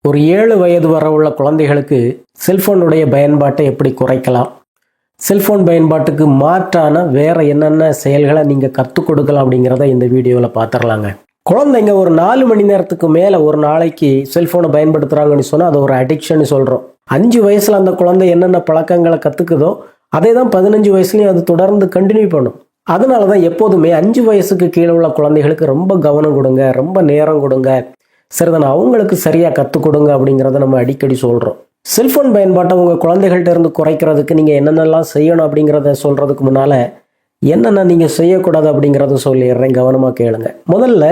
ஒரு 7 வயது வரை உள்ள குழந்தைகளுக்கு செல்போனுடைய பயன்பாட்டை எப்படி குறைக்கலாம், செல்போன் பயன்பாட்டுக்கு மாற்றான வேற என்னென்ன செயல்களை நீங்கள் கற்றுக் கொடுக்கலாம் அப்படிங்கிறத இந்த வீடியோவில் பார்த்துடலாங்க. குழந்தைங்க ஒரு 4 மணி நேரத்துக்கு மேலே ஒரு நாளைக்கு செல்ஃபோனை பயன்படுத்துகிறாங்கன்னு சொன்னால் அது ஒரு அடிக்ஷன் சொல்கிறோம். 5 வயசில் அந்த குழந்தை என்னென்ன பழக்கங்களை கற்றுக்குதோ அதே தான் 15 வயசுலையும் அது தொடர்ந்து கண்டினியூ பண்ணும். அதனால தான் எப்போதுமே 5 வயசுக்கு கீழே உள்ள குழந்தைகளுக்கு ரொம்ப கவனம் கொடுங்க, ரொம்ப நேரம் கொடுங்க, சரிதானே, அவங்களுக்கு சரியாக கற்றுக் கொடுங்க அப்படிங்கிறத நம்ம அடிக்கடி சொல்கிறோம். செல்ஃபோன் பயன்பாட்டை உங்கள் குழந்தைகள்கிட்ட இருந்து குறைக்கிறதுக்கு நீங்கள் என்னென்னலாம் செய்யணும் அப்படிங்கிறத சொல்கிறதுக்கு முன்னால் என்னென்ன நீங்கள் செய்யக்கூடாது அப்படிங்கிறத சொல்லிடுறேன், கவனமாக கேளுங்க. முதல்ல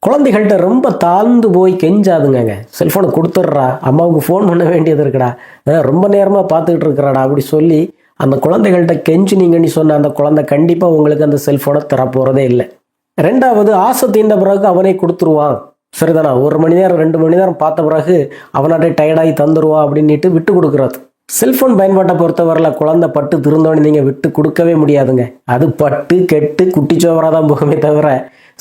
குழந்தைகள்கிட்ட ரொம்ப தாழ்ந்து போய் கெஞ்சாதுங்க. செல்ஃபோனை கொடுத்துட்றா, அம்மாவுக்கு ஃபோன் பண்ண வேண்டியது இருக்குடா, ரொம்ப நேரமாக பார்த்துக்கிட்டு இருக்கிறாடா அப்படி சொல்லி அந்த குழந்தைகள்கிட்ட கெஞ்சினீங்கன்னு சொன்ன அந்த குழந்தை கண்டிப்பாக உங்களுக்கு அந்த செல்ஃபோனை தரப்போகிறதே இல்லை. ரெண்டாவது, ஆசை தீர்ந்த பிறகு அவனே கொடுத்துருவான், சரிதானா, 1 மணி நேரம் 2 மணி நேரம் பார்த்த பிறகு அவனாட்டே டயர்டாகி தந்துடுவான் அப்படின்ட்டு விட்டு கொடுக்குறது. செல்ஃபோன் பயன்பாட்டை பொறுத்தவரையில் குழந்தை பட்டு திருந்தோன்னு நீங்கள் விட்டு கொடுக்கவே முடியாதுங்க. அது பட்டு கெட்டு குட்டிச்சோவராக தான் போகுமே தவிர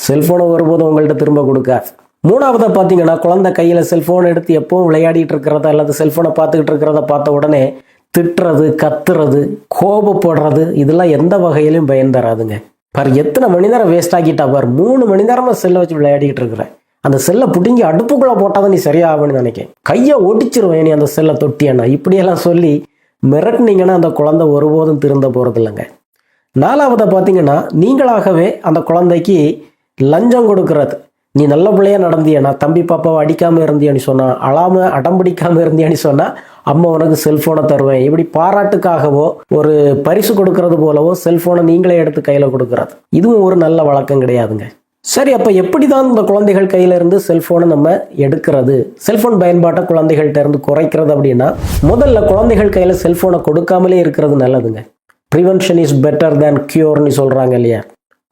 செல்ஃபோனை ஒருபோதும் உங்கள்கிட்ட திரும்ப கொடுக்காது. மூணாவதாக பார்த்தீங்கன்னா, குழந்தை கையில் செல்ஃபோன் எடுத்து எப்பவும் விளையாடிட்டு இருக்கிறத அல்லது செல்ஃபோனை பார்த்துக்கிட்டு இருக்கிறத பார்த்த உடனே திட்டுறது, கத்துறது, கோபப்படுறது, இதெல்லாம் எந்த வகையிலையும் பயன் தராதுங்க. பாரு எத்தனை மணி நேரம் வேஸ்ட் ஆக்கிட்டா பாரு, 3 மணி நேரமாக செல்லை வச்சு விளையாடிக்கிட்டு இருக்கிறேன், அந்த செல்லை பிடுங்கி அடுப்புக்குள்ளே போட்டால் தான் நீ சரியாகும்னு நினைக்கேன், கையை ஒட்டிச்சிருவேன் நீ அந்த செல்லை தொட்டியானா, இப்படியெல்லாம் சொல்லி மிரட்டினீங்கன்னா அந்த குழந்தை ஒருபோதும் திருந்த போகிறது இல்லைங்க. நாலாவதை பார்த்தீங்கன்னா, நீங்களாகவே அந்த குழந்தைக்கு லஞ்சம் கொடுக்கறது. நீ நல்ல பிள்ளையா நடந்தியனா, தம்பி பாப்பாவை அடிக்காமல் இருந்தியான்னு சொன்னால், அழாமல் அடம்பிடிக்காமல் இருந்தியான்னு சொன்னால் அம்மா உனக்கு செல்ஃபோனை தருவேன், இப்படி பாராட்டுக்காகவோ ஒரு பரிசு கொடுக்கறது போலவோ செல்ஃபோனை நீங்களே எடுத்து கையில் கொடுக்கறது, இதுவும் ஒரு நல்ல வழக்கம் கிடையாதுங்க. சரி, அப்போ எப்படி தான் இந்த குழந்தைகள் கையில இருந்து செல்ஃபோனை நம்ம எடுக்கிறது, செல்ஃபோன் பயன்பாட்டை குழந்தைகள்கிட்ட இருந்து குறைக்கிறது அப்படின்னா, முதல்ல குழந்தைகள் கையில் செல்ஃபோனை கொடுக்காமலே இருக்கிறது நல்லதுங்க. ப்ரிவென்ஷன் இஸ் பெட்டர் தேன் கியூர்னு சொல்கிறாங்க இல்லையா,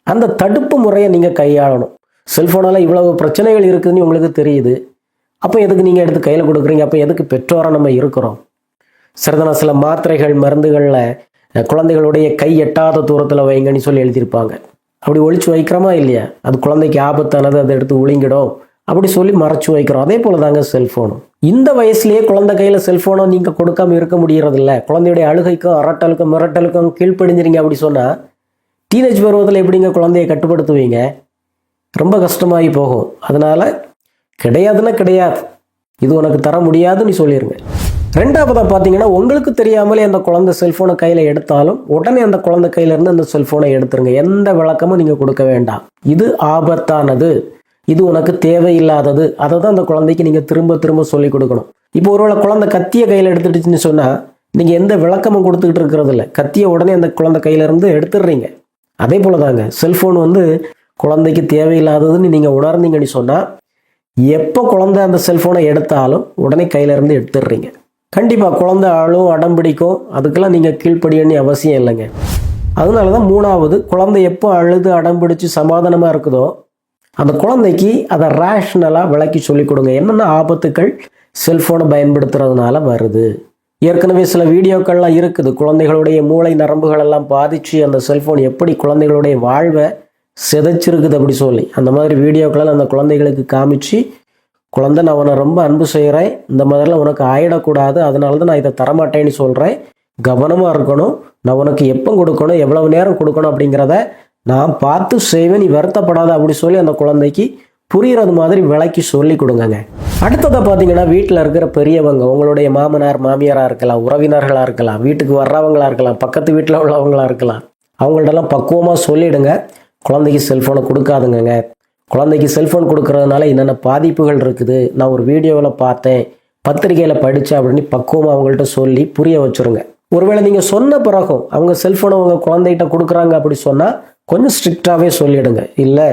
அந்த தடுப்பு முறையை நீங்கள் கையாளணும். செல்ஃபோனால் இவ்வளவு பிரச்சனைகள் இருக்குதுன்னு உங்களுக்கு தெரியுது, அப்போ எதுக்கு நீங்கள் எடுத்து கையில் கொடுக்குறீங்க, அப்போ எதுக்கு பெற்றோராக நம்ம இருக்கிறோம், சரிதான. சில மாத்திரைகள் மருந்துகளில் குழந்தைகளுடைய கை எட்டாத தூரத்தில் வைங்கன்னு சொல்லி எழுதியிருப்பாங்க, அப்படி ஒழிச்சு வைக்கிறோமா இல்லையா, அது குழந்தைக்கு ஆபத்தானது, அதை எடுத்து ஒழிங்கிடும் அப்படி சொல்லி மறைச்சு வைக்கிறோம். அதே போல தாங்க செல்ஃபோனும். இந்த வயசுலேயே குழந்தை கையில் செல்ஃபோனை நீங்கள் கொடுக்காம இருக்க முடியறதில்ல. குழந்தையுடைய அழுகைக்கும் அரட்டலுக்கும் மிரட்டலுக்கும் கீழ்ப்படிஞ்சிருங்க அப்படி சொன்னால் டீனேஜ் பருவத்தில் எப்படிங்க குழந்தையை கட்டுப்படுத்துவீங்க, ரொம்ப கஷ்டமாகி போகும். அதனால் கிடையாதுன்னா கிடையாது, இது உனக்கு தர முடியாதுன்னு சொல்லிடுங்க. ரெண்டாவதாக பார்த்தீங்கன்னா, உங்களுக்கு தெரியாமலே அந்த குழந்தை செல்ஃபோனை கையில் எடுத்தாலும் உடனே அந்த குழந்தை கையிலேருந்து அந்த செல்ஃபோனை எடுத்துருங்க. எந்த விளக்கமும் நீங்கள் கொடுக்க வேண்டாம், இது ஆபத்தானது, இது உனக்கு தேவையில்லாதது, அதை தான் அந்த குழந்தைக்கு நீங்கள் திரும்ப திரும்ப சொல்லிக் கொடுக்கணும். இப்போ ஒருவேளை குழந்தை கத்தியை கையில் எடுத்துட்டுச்சுன்னு சொன்னால் நீங்கள் எந்த விளக்கமும் கொடுத்துக்கிட்டு இருக்கிறது இல்லை, கத்தியை உடனே அந்த குழந்தை கையிலேருந்து எடுத்துடுறீங்க. அதே போல் தாங்க செல்ஃபோன் குழந்தைக்கு தேவையில்லாததுன்னு நீங்கள் உணர்ந்தீங்கன்னு சொன்னால் எப்போ குழந்தை அந்த செல்ஃபோனை எடுத்தாலும் உடனே கையிலேருந்து எடுத்துடுறீங்க. கண்டிப்பாக குழந்தை அழும், அடம் பிடிக்கும், அதுக்கெல்லாம் நீங்கள் கீழ்ப்படியன்னு அவசியம் இல்லைங்க. அதனால தான் மூணாவது, குழந்தை எப்போ அழுது அடம் பிடிச்சி சமாதானமாக இருக்குதோ அந்த குழந்தைக்கு அதை ரேஷ்னலாக விளக்கி சொல்லிக் கொடுங்க. என்னென்ன ஆபத்துக்கள் செல்ஃபோனை பயன்படுத்துறதுனால வருது. ஏற்கனவே சில வீடியோக்கள்லாம் இருக்குது, குழந்தைகளுடைய மூளை நரம்புகள் எல்லாம் பாதித்து அந்த செல்ஃபோன் எப்படி குழந்தைகளுடைய வாழ்வை சிதைச்சிருக்குது அப்படி சொல்லி அந்த மாதிரி வீடியோக்களால் அந்த குழந்தைகளுக்கு காமிச்சு, குழந்தை நான் உன்னை ரொம்ப அன்பு செய்கிறேன், இந்த மாதிரிலாம் உனக்கு ஆயிடக்கூடாது, அதனால தான் நான் இதை தரமாட்டேன்னு சொல்கிறேன், கவனமாக இருக்கணும், நான் உனக்கு எப்போ கொடுக்கணும், எவ்வளவு நேரம் கொடுக்கணும் அப்படிங்கிறத நான் பார்த்து செய்வேன், நீ வருத்தப்படாத அப்படி சொல்லி அந்த குழந்தைக்கு புரிகிறது மாதிரி விளக்கி சொல்லி கொடுங்கங்க. அடுத்ததை பார்த்தீங்கன்னா, வீட்டில் இருக்கிற பெரியவங்க, உங்களுடைய மாமனார் மாமியாராக இருக்கலாம், உறவினர்களாக இருக்கலாம், வீட்டுக்கு வர்றவங்களாக இருக்கலாம், பக்கத்து வீட்டில் உள்ளவங்களாக இருக்கலாம், அவங்கள்ட்டெல்லாம் பக்குவமாக சொல்லிவிடுங்க, குழந்தைக்கு செல்ஃபோனை கொடுக்காதுங்க, குழந்தைக்கு செல்ஃபோன் கொடுக்கறதுனால என்னென்ன பாதிப்புகள் இருக்குது, நான் ஒரு வீடியோவில் பார்த்தேன், பத்திரிகையில் படித்தேன் அப்படின்னு பக்குவமாக அவங்கள்ட்ட சொல்லி புரிய வச்சுருங்க. ஒருவேளை நீங்கள் சொன்ன பிறகும் அவங்க செல்ஃபோனை உங்கள் குழந்தைகிட்ட கொடுக்குறாங்க அப்படி சொன்னால் கொஞ்சம் ஸ்ட்ரிக்டாகவே சொல்லிவிடுங்க, இல்லை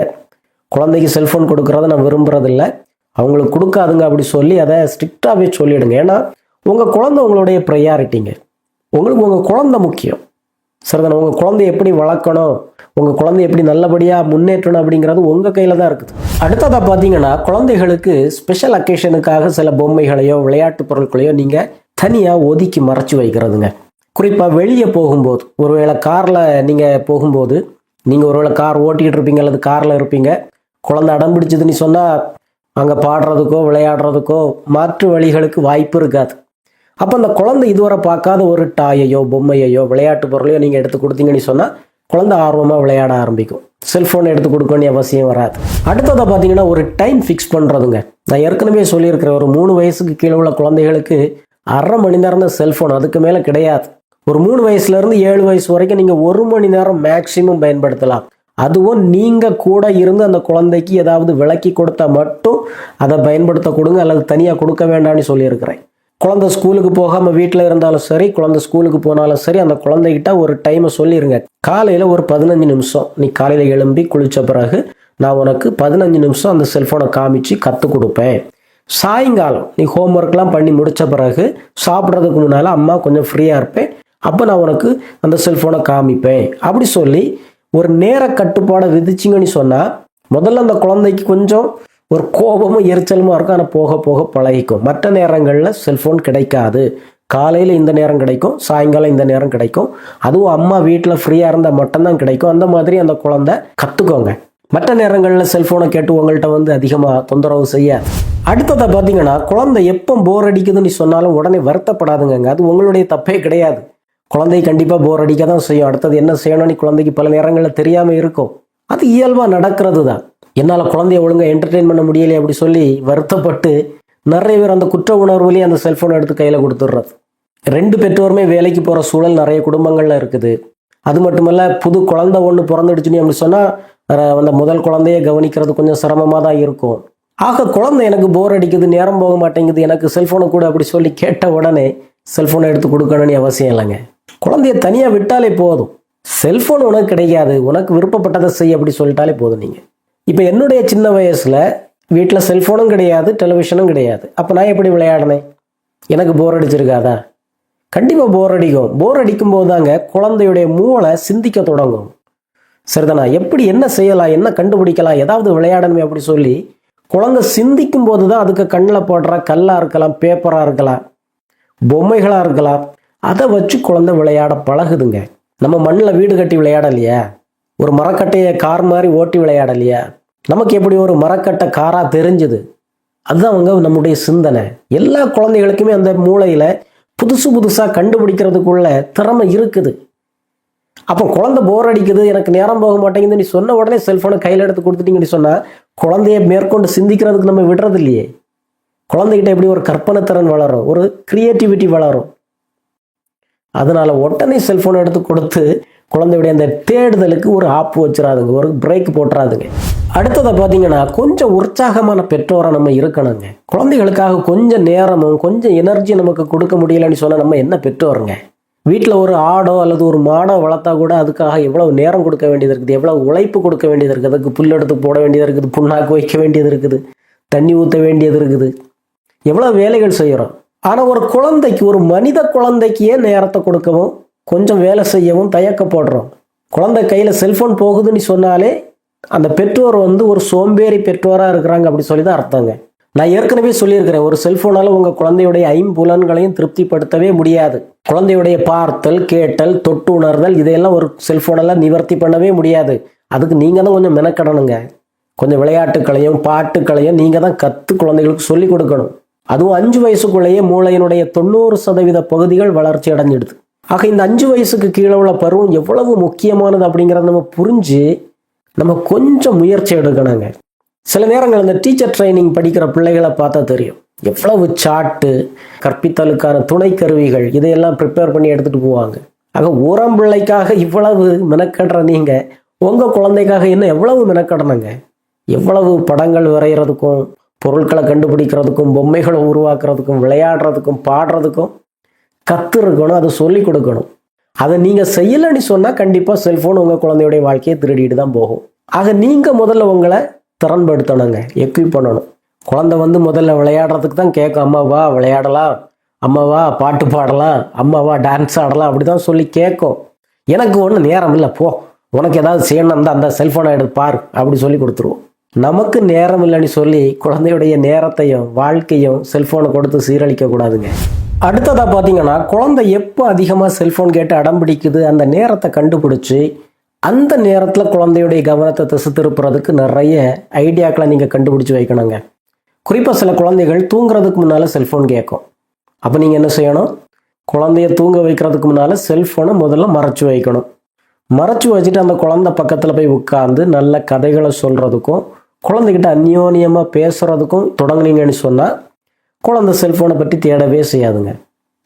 குழந்தைக்கு செல்ஃபோன் கொடுக்குறத நான் விரும்புகிறதில்ல, அவங்களுக்கு கொடுக்காதுங்க அப்படி சொல்லி அதை ஸ்ட்ரிக்டாகவே சொல்லிவிடுங்க. ஏன்னா உங்கள் குழந்தை உங்களுடைய ப்ரையாரிட்டிங்க, உங்களுக்கு உங்கள் குழந்தை முக்கியம், சரிதானே. உங்கள் குழந்தைய எப்படி வளர்க்கணும், உங்கள் குழந்தை எப்படி நல்லபடியாக முன்னேற்றணும் அப்படிங்கிறது உங்கள் கையில் தான் இருக்குது. அடுத்ததாக பார்த்தீங்கன்னா, குழந்தைகளுக்கு ஸ்பெஷல் அக்கேஷனுக்காக சில பொம்மைகளையோ விளையாட்டு பொருட்களையோ நீங்கள் தனியாக ஒதுக்கி மறைச்சி வைக்கிறதுங்க. குறிப்பாக வெளியே போகும்போது, ஒருவேளை காரில் நீங்கள் போகும்போது, நீங்கள் ஒருவேளை கார் ஓட்டிக்கிட்டு இருப்பீங்க அல்லது காரில் இருப்பீங்க, குழந்தை அடம் பிடிச்சதுன்னு சொன்னால் அங்கே பாடுறதுக்கோ விளையாடுறதுக்கோ மாற்று வழிகளுக்கு வாய்ப்பு இருக்காது. அப்போ அந்த குழந்தை இதுவரை பார்க்காத ஒரு டாயையோ பொம்மையையோ விளையாட்டு பொருளையோ நீங்கள் எடுத்து கொடுத்தீங்கன்னு சொன்னால் குழந்தை ஆர்வமாக விளையாட ஆரம்பிக்கும். செல்ஃபோன் எடுத்து கொடுக்க வேண்டிய அவசியம் வராது. அடுத்ததை பார்த்தீங்கன்னா ஒரு டைம் ஃபிக்ஸ் பண்ணுறதுங்க. நான் ஏற்கனவே சொல்லியிருக்கிறேன், ஒரு 3 வயசுக்கு கீழே உள்ள குழந்தைகளுக்கு அரை மணி நேரம் தான் செல்ஃபோன், அதுக்கு மேலே கிடையாது. ஒரு 3 வயசுலேருந்து 7 வயசு வரைக்கும் நீங்கள் 1 மணி நேரம் மேக்சிமம் பயன்படுத்தலாம். அதுவும் நீங்கள் கூட இருந்து அந்த குழந்தைக்கு ஏதாவது விளக்கி கொடுத்தா மட்டும் அதை பயன்படுத்த கொடுங்க, அல்லது தனியாக கொடுக்க வேண்டாம்னு சொல்லியிருக்கிறேன். குழந்தை ஸ்கூலுக்கு போகாமல் வீட்டில் இருந்தாலும் சரி, குழந்தை ஸ்கூலுக்கு போனாலும் சரி, அந்த குழந்தைகிட்ட ஒரு டைமை சொல்லிடுங்க. காலையில் ஒரு 15 நிமிஷம் நீ காலையில் எழும்பி குளித்த பிறகு நான் உனக்கு 15 நிமிஷம் அந்த செல்ஃபோனை காமிச்சு கற்றுக் கொடுப்பேன். சாயங்காலம் நீ ஹோம்ஒர்க்லாம் பண்ணி முடித்த பிறகு சாப்பிட்றதுக்கு முன்னால் அம்மா கொஞ்சம் ஃப்ரீயாக இருப்பேன், அப்போ நான் உனக்கு அந்த செல்ஃபோனை காமிப்பேன் அப்படி சொல்லி ஒரு நேர கட்டுப்பாடை விதிச்சிங்கன்னு சொன்னால் முதல்ல அந்த குழந்தைக்கு கொஞ்சம் ஒரு கோபமும் எரிச்சலுமா இருக்கும். ஆனால் போக போக பழகிக்கும். மற்ற நேரங்களில் செல்ஃபோன் கிடைக்காது. காலையில் இந்த நேரம் கிடைக்கும், சாயங்காலம் இந்த நேரம் கிடைக்கும். அதுவும் அம்மா வீட்டில் ஃப்ரீயாக இருந்தால் மட்டும்தான் கிடைக்கும். அந்த மாதிரி அந்த குழந்தை கற்றுக்கோங்க. மற்ற நேரங்களில் செல்ஃபோனை கேட்டு உங்கள்கிட்ட அதிகமாக தொந்தரவு செய்ய. அடுத்ததை பார்த்தீங்கன்னா, குழந்தை எப்போ போர் அடிக்குதுன்னு சொன்னாலும் உடனே வருத்தப்படாதுங்க. அது உங்களுடைய தப்பே கிடையாது. குழந்தை கண்டிப்பாக போர் அடிக்க தான் செய்யும். அடுத்தது என்ன செய்யணும்னு குழந்தைக்கு பல நேரங்களில் தெரியாமல் இருக்கும். அது இயல்பாக நடக்கிறது தான். என்னால் குழந்தைய ஒழுங்காக என்டர்டெயின் பண்ண முடியலை அப்படி சொல்லி வருத்தப்பட்டு நிறைய பேர் அந்த குற்ற உணர்வுலேயே அந்த செல்ஃபோனை எடுத்து கையில் கொடுத்துட்றது. 2 பெற்றோருமே வேலைக்கு போகிற சூழல் நிறைய குடும்பங்களில் இருக்குது. அது மட்டுமல்ல, புது குழந்தை ஒன்று பிறந்துடுச்சுன்னு அப்படி சொன்னால் அந்த முதல் குழந்தைய கவனிக்கிறது கொஞ்சம் சிரமமாக தான் இருக்கும். ஆக குழந்தை எனக்கு போர் அடிக்குது, நேரம் போக மாட்டேங்குது, எனக்கு செல்ஃபோனை கூட அப்படி சொல்லி கேட்ட உடனே செல்ஃபோனை எடுத்து கொடுக்கணும்னு அவசியம் இல்லைங்க. குழந்தைய தனியாக விட்டாலே போதும். செல்ஃபோன் உனக்கு கிடைக்காது, உனக்கு விருப்பப்பட்டதை செய் அப்படி சொல்லிட்டாலே போதும். நீங்கள் இப்போ என்னுடைய சின்ன வயசில் வீட்டில் செல்ஃபோனும் கிடையாது, டெலிவிஷனும் கிடையாது. அப்போ நான் எப்படி விளையாடினேன்? எனக்கு போர் அடிச்சிருக்காதா? கண்டிப்பாக போர் அடிக்கும். போர் அடிக்கும் போது தாங்க குழந்தையுடைய மூளை சிந்திக்க தொடங்கும். சரிதானா? எப்படி என்ன செய்யலாம், என்ன கண்டுபிடிக்கலாம், ஏதாவது விளையாடணுமே அப்படி சொல்லி குழந்தை சிந்திக்கும் போது தான் அதுக்கு கண்ணில் போடுற கல்லாக இருக்கலாம், பேப்பராக இருக்கலாம், பொம்மைகளாக இருக்கலாம், அதை வச்சு குழந்தை விளையாட பழகுதுங்க. நம்ம மண்ணில் வீடு கட்டி விளையாடலையா? ஒரு மரக்கட்டையை கார் மாதிரி ஓட்டி விளையாடலையா? நமக்கு எப்படி ஒரு மரக்கட்டை காராக தெரிஞ்சுது? அதுதான் நம்முடைய சிந்தனை. எல்லா குழந்தைகளுக்குமே அந்த மூளையில் புதுசாக கண்டுபிடிக்கிறதுக்குள்ள திறமை இருக்குது. அப்போ குழந்தை போர் அடிக்குது, எனக்கு நேரம் போக மாட்டேங்குது நீ சொன்ன உடனே செல்ஃபோனை கையில் எடுத்து கொடுத்துட்டீங்கன்னு சொன்னால் குழந்தைய மேற்கொண்டு சிந்திக்கிறதுக்கு நம்ம விடுறது இல்லையே. குழந்தைகிட்ட எப்படி ஒரு கற்பனை திறன் வளரும், ஒரு கிரியேட்டிவிட்டி வளரும். அதனால உடனே செல்ஃபோனை எடுத்து கொடுத்து குழந்தையுடைய அந்த தேடுதலுக்கு ஒரு ஆப்பு வச்சிடாதுங்க, ஒரு பிரேக் போட்டுறாதுங்க. அடுத்ததை பார்த்தீங்கன்னா, கொஞ்சம் உற்சாகமான பெற்றோரை நம்ம இருக்கணுங்க. குழந்தைகளுக்காக கொஞ்சம் நேரமும் கொஞ்சம் எனர்ஜி நமக்கு கொடுக்க முடியலன்னு சொன்னால் நம்ம என்ன பெற்றோருங்க? வீட்டில் ஒரு ஆடோ அல்லது ஒரு மாடோ வளர்த்தா கூட அதுக்காக எவ்வளவு நேரம் கொடுக்க வேண்டியது இருக்குது, எவ்வளவு உழைப்பு கொடுக்க வேண்டியது இருக்குது, அதுக்கு புல் எடுத்து போட வேண்டியது இருக்குது, புண்ணாக்கு வைக்க வேண்டியது இருக்குது, தண்ணி ஊற்ற வேண்டியது இருக்குது, எவ்வளோ வேலைகள் செய்கிறோம். ஆனால் ஒரு குழந்தைக்கு, ஒரு மனித குழந்தைக்கு ஏன் நேரத்தை கொடுக்கவும் கொஞ்சம் வேலை செய்யவும் தயக்கப்படுறோம்? குழந்தை கையில் செல்ஃபோன் போகுதுன்னு சொன்னாலே அந்த பெற்றோர் ஒரு சோம்பேறி பெற்றோராக இருக்கிறாங்க அப்படி சொல்லி தான் அர்த்தங்க. நான் ஏற்கனவே சொல்லியிருக்கிறேன், ஒரு செல்ஃபோனால் உங்கள் குழந்தையுடைய 5 புலன்களையும் திருப்திப்படுத்தவே முடியாது. குழந்தையுடைய பார்த்தல், கேட்டல், தொட்டு உணர்தல் இதையெல்லாம் ஒரு செல்ஃபோனெல்லாம் நிவர்த்தி பண்ணவே முடியாது. அதுக்கு நீங்கள் தான் கொஞ்சம் மெனக்கடணுங்க. கொஞ்சம் விளையாட்டுக்களையும் பாட்டுக்களையும் நீங்கள் தான் கற்று குழந்தைகளுக்கு சொல்லிக் கொடுக்கணும். அதுவும் 5 வயசுக்குள்ளேயே மூளையினுடைய 90% பகுதிகள் வளர்ச்சி அடைஞ்சிடுது. ஆக இந்த 5 வயசுக்கு கீழே உள்ள பருவம் எவ்வளவு முக்கியமானது அப்படிங்கிறத நம்ம புரிஞ்சு நம்ம கொஞ்சம் முயற்சி எடுக்கணுங்க. சில நேரங்கள் இந்த டீச்சர் ட்ரைனிங் படிக்கிற பிள்ளைகளை பார்த்தா தெரியும், எவ்வளவு சாட்டு, கற்பித்தலுக்கான துணை கருவிகள் இதையெல்லாம் ப்ரிப்பேர் பண்ணி எடுத்துகிட்டு போவாங்க. ஆக ஓரம் பிள்ளைக்காக இவ்வளவு மெனக்கடுற நீங்கள் உங்கள் குழந்தைக்காக என்ன எவ்வளவு மெனக்கடணுங்க? எவ்வளவு படங்கள் வரைகிறதுக்கும், பொருட்களை கண்டுபிடிக்கிறதுக்கும், பொம்மைகளை உருவாக்குறதுக்கும், விளையாடுறதுக்கும், பாடுறதுக்கும் கற்றுருக்கணும், அதை சொல்லி கொடுக்கணும். அதை நீங்கள் செய்யலைன்னு சொன்னால் கண்டிப்பாக செல்ஃபோன் உங்கள் குழந்தையுடைய வாழ்க்கையை திருடிட்டு தான் போகும். ஆக நீங்கள் முதல்ல உங்களை திறன்படுத்தணுங்க, எக்யூப் பண்ணணும். குழந்தை முதல்ல விளையாடுறதுக்கு தான் கேட்கும். அம்மாவா விளையாடலாம், அம்மாவா பாட்டு பாடலாம், அம்மாவா டான்ஸ் ஆடலாம் அப்படி தான் சொல்லி கேட்கும். எனக்கு ஒன்றும் நேரம் இல்லை, போ உனக்கு ஏதாவது செய்யணும் தான் அந்த செல்ஃபோனை எடுத்து பாரு அப்படி சொல்லி கொடுத்துருவோம். நமக்கு நேரம் இல்லைன்னு சொல்லி குழந்தையுடைய நேரத்தையும் வாழ்க்கையும் செல்ஃபோனை கொடுத்து சீரழிக்க கூடாதுங்க. அடுத்ததாக பார்த்தீங்கன்னா, குழந்தை எப்போ அதிகமாக செல்ஃபோன் கேட்டு அடம் பிடிக்குது அந்த நேரத்தை கண்டுபிடிச்சி அந்த நேரத்தில் குழந்தையுடைய கவனத்தை திசை திருப்புறதுக்கு நிறைய ஐடியாக்களை நீங்கள் கண்டுபிடிச்சி வைக்கணுங்க. குறிப்பாக சில குழந்தைகள் தூங்குறதுக்கு முன்னால் செல்ஃபோன் கேட்கும். அப்போ நீங்கள் என்ன செய்யணும்? குழந்தைய தூங்க வைக்கிறதுக்கு முன்னால் செல்ஃபோனை முதல்ல மறைச்சி வைக்கணும். மறைச்சி வச்சுட்டு அந்த குழந்தை பக்கத்தில் போய் உட்காந்து நல்ல கதைகளை சொல்கிறதுக்கும் குழந்தைகிட்ட அந்யோன்யமாக பேசுகிறதுக்கும் தொடங்குனீங்கன்னு சொன்னால் குழந்தை செல்ஃபோனை பற்றி தேடவே செய்யாதுங்க.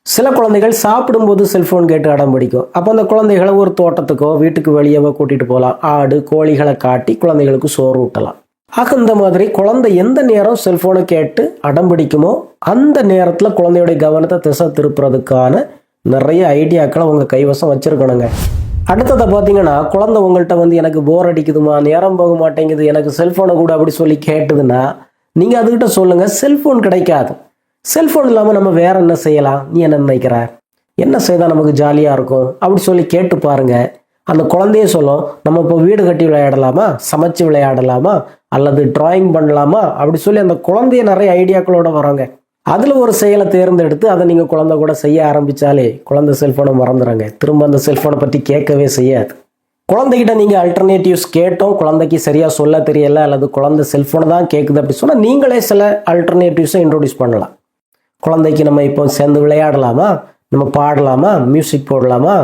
சில குழந்தைகள் சாப்பிடும்போது செல்ஃபோன் கேட்டு அடம் பிடிக்கும். அப்போ அந்த குழந்தைகளை ஒரு தோட்டத்துக்கோ வீட்டுக்கு வெளியவோ கூட்டிகிட்டு போகலாம். ஆடு கோழிகளை காட்டி குழந்தைகளுக்கு சோறு ஊட்டலாம். ஆக இந்த மாதிரி குழந்தை எந்த நேரம் செல்ஃபோனை கேட்டு அடம் பிடிக்குமோ அந்த நேரத்தில் குழந்தையுடைய கவனத்தை திசை திருப்புறதுக்கான நிறைய ஐடியாக்களை உங்கள் கைவசம் வச்சுருக்கணுங்க. அடுத்ததை பார்த்தீங்கன்னா, குழந்தை உங்கள்கிட்ட வந்து எனக்கு போர் அடிக்குதுமா, நேரம் போக மாட்டேங்குது, எனக்கு செல்ஃபோனை கூட அப்படி சொல்லி கேட்டுதுன்னா நீங்கள் அதுக்கிட்ட சொல்லுங்கள், செல்ஃபோன் கிடைக்காது. செல்ஃபோன் இல்லாமல் நம்ம வேற என்ன செய்யலாம், நீ என்ன நினைக்கிற, என்ன செய்தால் நமக்கு ஜாலியாக இருக்கும் அப்படி சொல்லி கேட்டு பாருங்கள். அந்த குழந்தையே சொல்லும், நம்ம இப்போ வீடு கட்டி விளையாடலாமா, சமைச்சு விளையாடலாமா, அல்லது டிராயிங் பண்ணலாமா அப்படி சொல்லி அந்த குழந்தைய நிறைய ஐடியாக்களோட வராங்க. அதில் ஒரு செயலை தேர்ந்தெடுத்து அதை நீங்கள் குழந்தை கூட செய்ய ஆரம்பித்தாலே குழந்தை செல்ஃபோனை மறந்துடுறாங்க. திரும்ப அந்த செல்ஃபோனை பற்றி கேட்கவே செய்யாது. குழந்தைகிட்ட நீங்கள் அல்டர்னேட்டிவ்ஸ் கேட்டோம், குழந்தைக்கு சரியாக சொல்ல தெரியலை, அல்லது குழந்தை செல்ஃபோனை தான் கேட்குது அப்படி சொன்னால் நீங்களே சில அல்டர்னேட்டிவ்ஸை இன்ட்ரோடியூஸ் பண்ணலாம். குழந்தைக்கு நம்ம இப்போ சேர்ந்து விளையாடலாமா, நம்ம பாடலாமா, மியூசிக் போடலாமா,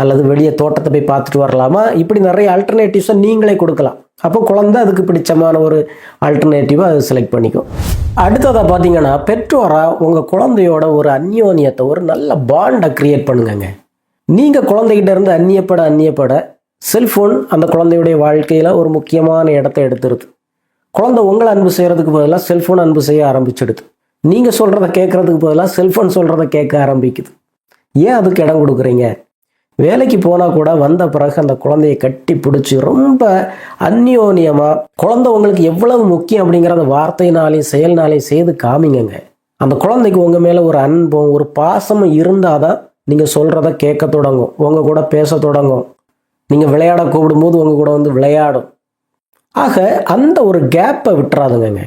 அல்லது வெளியே தோட்டத்தை போய் பார்த்துட்டு வரலாமா, இப்படி நிறைய அல்டர்னேட்டிவ்ஸை நீங்களே கொடுக்கலாம். அப்போ குழந்தை அதுக்கு பிடிச்சமான ஒரு அல்டர்னேட்டிவை அது செலக்ட் பண்ணிக்கும். அடுத்ததாக பார்த்தீங்கன்னா, பெற்றோராக உங்கள் குழந்தையோட ஒரு அந்யோன்யத்தை, ஒரு நல்ல பாண்டை க்ரியேட் பண்ணுங்க. நீங்கள் குழந்தைகிட்ட இருந்து அந்நியப்பட செல்ஃபோன் அந்த குழந்தையுடைய வாழ்க்கையில் ஒரு முக்கியமான இடத்தை எடுத்துருது. குழந்தை உங்களை அன்பு செய்கிறதுக்கு பதிலாக செல்ஃபோன் அன்பு செய்ய ஆரம்பிச்சிடுது. நீங்கள் சொல்கிறத கேட்குறதுக்கு பதிலாக செல்ஃபோன் சொல்கிறத கேட்க ஆரம்பிக்குது. ஏன் அதுக்கு இடம் கொடுக்குறீங்க? வேலைக்கு போனால் கூட வந்த பிறகு அந்த குழந்தையை கட்டி பிடிச்சி ரொம்ப அந்யோன்யமாக குழந்தை உங்களுக்கு எவ்வளவு முக்கியம் அப்படிங்கிறத வார்த்தையினாலையும் செயல்னாலையும் செய்து காமிங்கங்க. அந்த குழந்தைக்கு உங்கள் மேலே ஒரு அன்பும் ஒரு பாசமும் இருந்தால் தான் நீங்கள் சொல்கிறத கேட்க தொடங்கும், உங்கள் கூட பேச தொடங்கும், நீங்கள் விளையாட கூப்பிடும்போது உங்கள் கூட வந்து விளையாடும். ஆக அந்த ஒரு கேப்பை விட்டுறாதுங்க.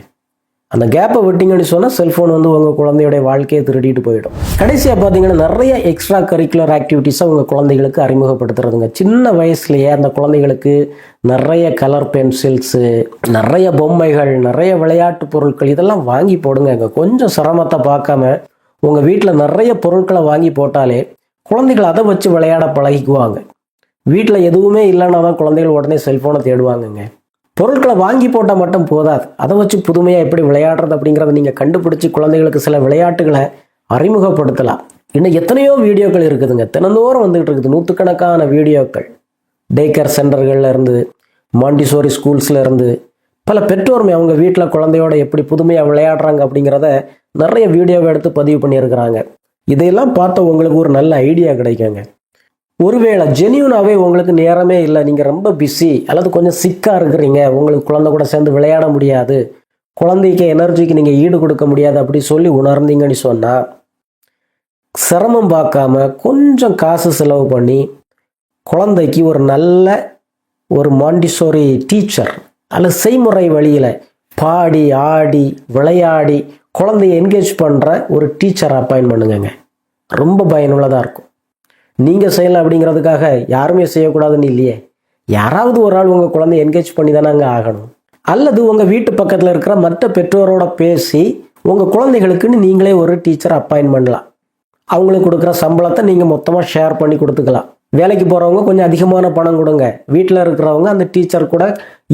அந்த கேப்பை விட்டிங்கன்னு சொன்னால் செல்ஃபோன் வந்து உங்கள் குழந்தையுடைய வாழ்க்கையை திருடிட்டு போயிடும். கடைசியாக பார்த்தீங்கன்னா, நிறைய எக்ஸ்ட்ரா கரிக்குலர் ஆக்டிவிட்டீஸை உங்கள் குழந்தைகளுக்கு அறிமுகப்படுத்துறதுங்க. சின்ன வயசுலேயே அந்த குழந்தைகளுக்கு நிறைய கலர் பென்சில்ஸு, நிறைய பொம்மைகள், நிறைய விளையாட்டு பொருட்கள் இதெல்லாம் வாங்கி போடுங்க. கொஞ்சம் சிரமத்தை பார்க்காம உங்கள் வீட்டில் நிறைய பொருட்களை வாங்கி போட்டாலே குழந்தைகள் அதை வச்சு விளையாட பழகிக்குவாங்க. வீட்டில் எதுவுமே இல்லைன்னா தான் குழந்தைகள் உடனே செல்ஃபோனை தேடுவாங்கங்க. பொருட்களை வாங்கி போட்டால் மட்டும் போதாது, அதை வச்சு புதுமையாக எப்படி விளையாடுறது அப்படிங்கிறத நீங்கள் கண்டுபிடிச்சி குழந்தைகளுக்கு சில விளையாட்டுகளை அறிமுகப்படுத்தலாம். இன்னும் எத்தனையோ வீடியோக்கள் இருக்குதுங்க, தினந்தோறும் வந்துகிட்டு இருக்குது, நூற்றுக்கணக்கான வீடியோக்கள். டே கேர் சென்டர்களில் இருந்து, மாண்டிசோரி ஸ்கூல்ஸில் இருந்து பல பெற்றோருமே அவங்க வீட்டில் குழந்தையோட எப்படி புதுமையாக விளையாடுறாங்க அப்படிங்கிறத நிறைய வீடியோவை எடுத்து பதிவு பண்ணியிருக்கிறாங்க. இதையெல்லாம் பார்த்த உங்களுக்கு ஒரு நல்ல ஐடியா கிடைக்குங்க. ஒருவேளை ஜென்யூனாகவே உங்களுக்கு நேரமே இல்லை, நீங்கள் ரொம்ப பிஸி அல்லது கொஞ்சம் சிக்காக இருக்கிறீங்க, உங்களுக்கு குழந்தை கூட சேர்ந்து விளையாட முடியாது, குழந்தைக்கு எனர்ஜிக்கு நீங்கள் ஈடு கொடுக்க முடியாது அப்படி சொல்லி உணர்ந்தீங்கன்னு சொன்னால், சிரமம் பார்க்காம கொஞ்சம் காசு செலவு பண்ணி குழந்தைக்கு ஒரு நல்ல ஒரு மாண்டிசோரி டீச்சர் அல்லது செய்முறை வழியில் பாடி ஆடி விளையாடி குழந்தைய என்கேஜ் பண்ணுற ஒரு டீச்சரை அப்பாயின்ட் பண்ணுங்க. ரொம்ப பயனுள்ளதாக இருக்கும். நீங்கள் செய்யலாம் அப்படிங்கிறதுக்காக யாருமே செய்யக்கூடாதுன்னு இல்லையே, யாராவது ஒரு ஆள் உங்கள் குழந்தைய என்கேஜ் பண்ணி தானே அங்கே ஆகணும். அல்லது உங்கள் வீட்டு பக்கத்தில் இருக்கிற மற்ற பெற்றோரோட பேசி உங்கள் குழந்தைகளுக்குன்னு நீங்களே ஒரு டீச்சர் அப்பாயின்ட் பண்ணலாம். அவங்களுக்கு கொடுக்குற சம்பளத்தை நீங்கள் மொத்தமாக ஷேர் பண்ணி கொடுத்துக்கலாம். வேலைக்கு போகிறவங்க கொஞ்சம் அதிகமான பணம் கொடுங்க, வீட்டில் இருக்கிறவங்க அந்த டீச்சர் கூட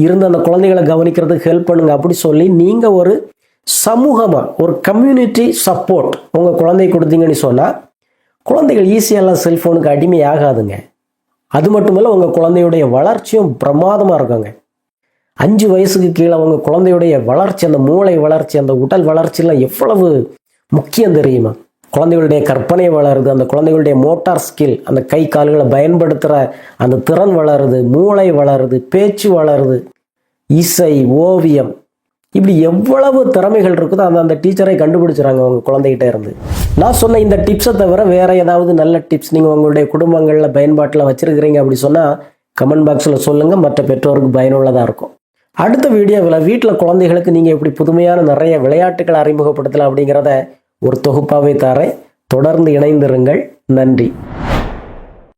இருந்து அந்த குழந்தைகளை கவனிக்கிறதுக்கு ஹெல்ப் பண்ணுங்க. அப்படி சொல்லி நீங்கள் ஒரு சமூகமாக ஒரு கம்யூனிட்டி சப்போர்ட் உங்கள் குழந்தைக்கு கொடுத்தீங்கன்னு சொன்னால் குழந்தைகள் ஈஸியெல்லாம் செல்ஃபோனுக்கு அடிமையாகாதுங்க. அது மட்டுமல்ல, உங்கள் குழந்தையுடைய வளர்ச்சியும் பிரமாதமாக இருக்குங்க. 5 வயசுக்கு கீழே உங்கள் குழந்தையுடைய வளர்ச்சி, அந்த மூளை வளர்ச்சி, அந்த உடல் வளர்ச்சியெல்லாம் எவ்வளவு முக்கியம் தெரியுமா? குழந்தைகளுடைய கற்பனை வளருது, அந்த குழந்தைகளுடைய மோட்டார் ஸ்கில், அந்த கை கால்களை பயன்படுத்துகிற அந்த திறன் வளருது, மூளை வளருது, பேச்சு வளருது, இசை, ஓவியம், இப்படி எவ்வளவு திறமைகள் இருக்குதோ அந்த டீச்சரை கண்டுபிடிச்சிடறாங்க உங்கள் குழந்தைகிட்ட இருந்து. நான் சொன்ன இந்த டிப்ஸை தவிர வேறு ஏதாவது நல்ல டிப்ஸ் நீங்கள் உங்களுடைய குடும்பங்களில் பயன்பாட்டில் வச்சுருக்கிறீங்க அப்படி சொன்னால் கமெண்ட் பாக்ஸில் சொல்லுங்கள், மற்ற பெற்றோருக்கு பயனுள்ளதாக இருக்கும். அடுத்த வீடியோவில் வீட்டில் குழந்தைகளுக்கு நீங்கள் எப்படி புதுமையான நிறைய விளையாட்டுகளை அறிமுகப்படுத்தலாம் அப்படிங்கிறத ஒரு தொகுப்பாகவே தரேன். தொடர்ந்து இணைந்திருங்கள். நன்றி.